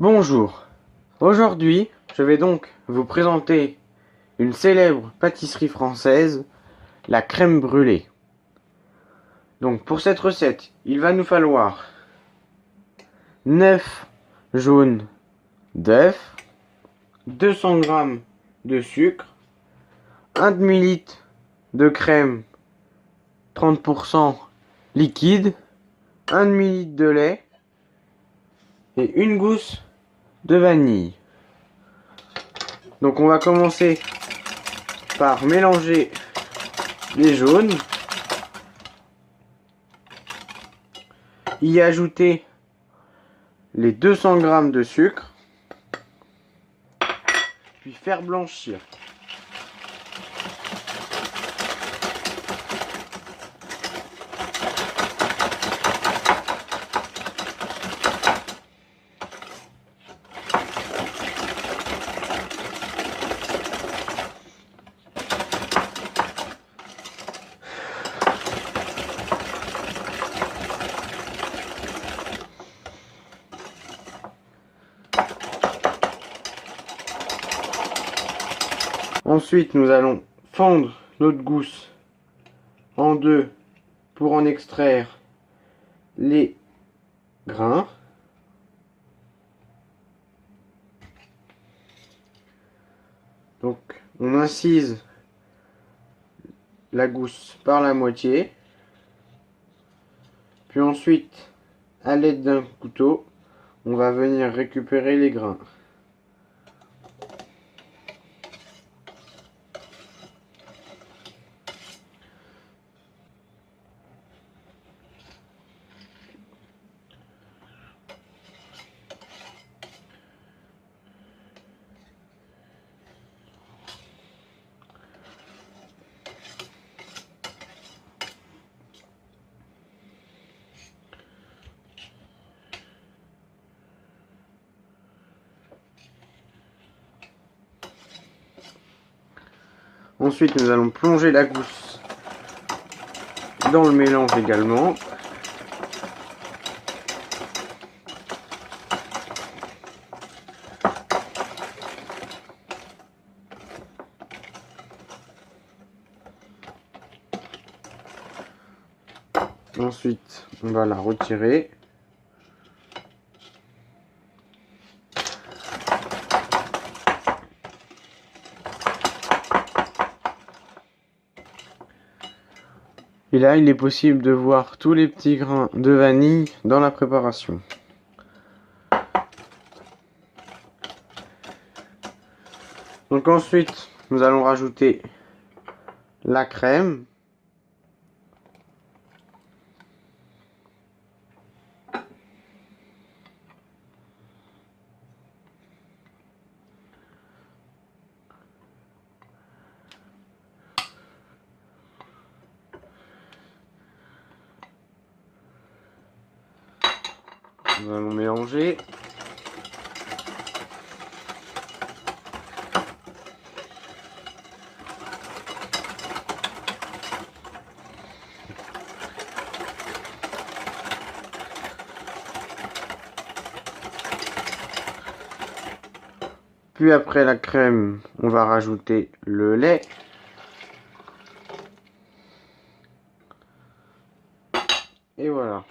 Bonjour, aujourd'hui je vais donc vous présenter une célèbre pâtisserie française, la crème brûlée. Donc pour cette recette, il va nous falloir 9 jaunes d'œufs, 200 g de sucre, 1 demi-litre de crème 30% liquide, 1 demi-litre de lait et une gousse de vanille. Donc on va commencer par mélanger les jaunes, y ajouter les 200 g de sucre, puis faire blanchir. Ensuite, nous allons fendre notre gousse en deux pour en extraire les grains. Donc, on incise la gousse par la moitié. Puis ensuite, à l'aide d'un couteau, on va venir récupérer les grains. Ensuite, nous allons plonger la gousse dans le mélange également. Ensuite, on va la retirer. Et là, il est possible de voir tous les petits grains de vanille dans la préparation. Donc ensuite, nous allons rajouter la crème. Nous allons mélanger. Puis après la crème, on va rajouter le lait. Et voilà.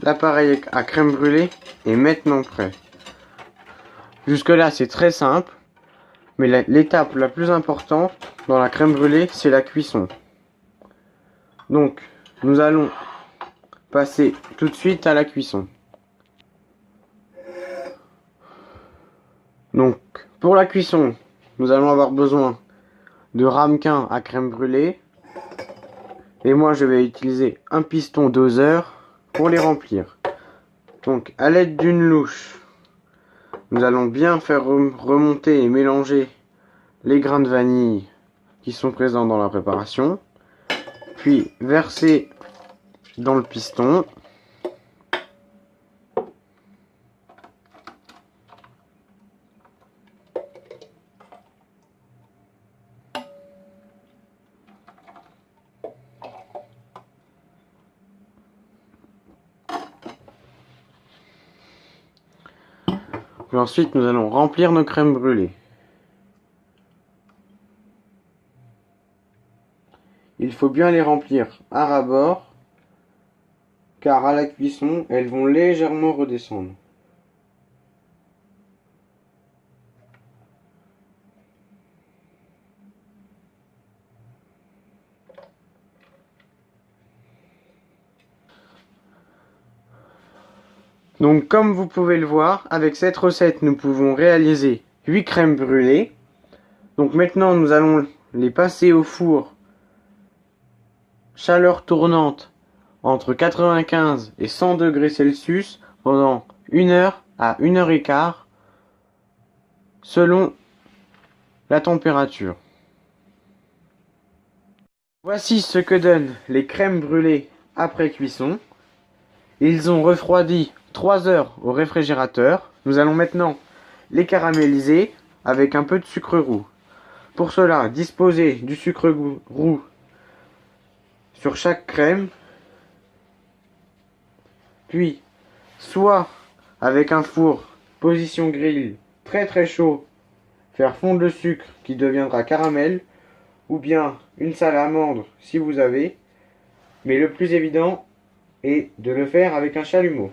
L'appareil à crème brûlée est maintenant prêt. Jusque là c'est très simple, mais l'étape la plus importante dans la crème brûlée c'est la cuisson. Donc nous allons passer tout de suite à la cuisson. Donc pour la cuisson, nous allons avoir besoin de ramequins à crème brûlée. Et moi je vais utiliser un piston doseur pour les remplir. Donc à l'aide d'une louche, nous allons bien faire remonter et mélanger les grains de vanille qui sont présents dans la préparation. Puis verser dans le piston. Puis ensuite, nous allons remplir nos crèmes brûlées. Il faut bien les remplir à ras-bord, car à la cuisson, elles vont légèrement redescendre. Donc comme vous pouvez le voir, avec cette recette, nous pouvons réaliser 8 crèmes brûlées. Donc maintenant, nous allons les passer au four, chaleur tournante, entre 95 et 100 degrés Celsius pendant 1 heure à 1 heure et quart, selon la température. Voici ce que donnent les crèmes brûlées après cuisson. Ils ont refroidi 3 heures au réfrigérateur. Nous allons maintenant les caraméliser avec un peu de sucre roux. Pour cela, disposez du sucre roux sur chaque crème, puis soit avec un four position grille très chaud, faire fondre le sucre qui deviendra caramel, ou bien une salamandre si vous avez, mais le plus évident est de le faire avec un chalumeau.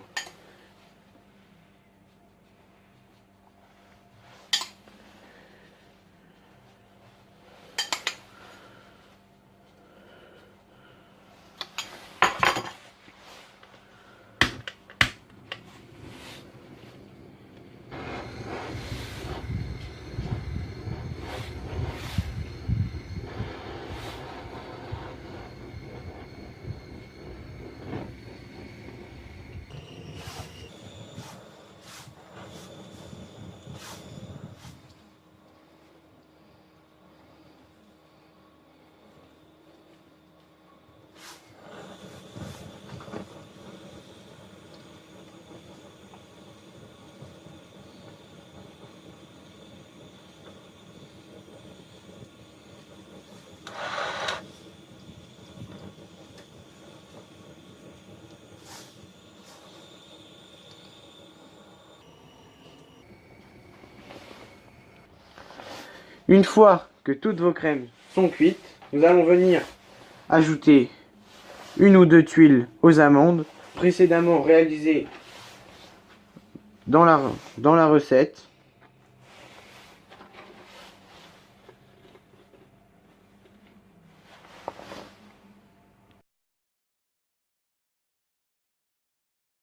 Une fois que toutes vos crèmes sont cuites, nous allons venir ajouter 1 ou 2 tuiles aux amandes précédemment réalisées dans la recette.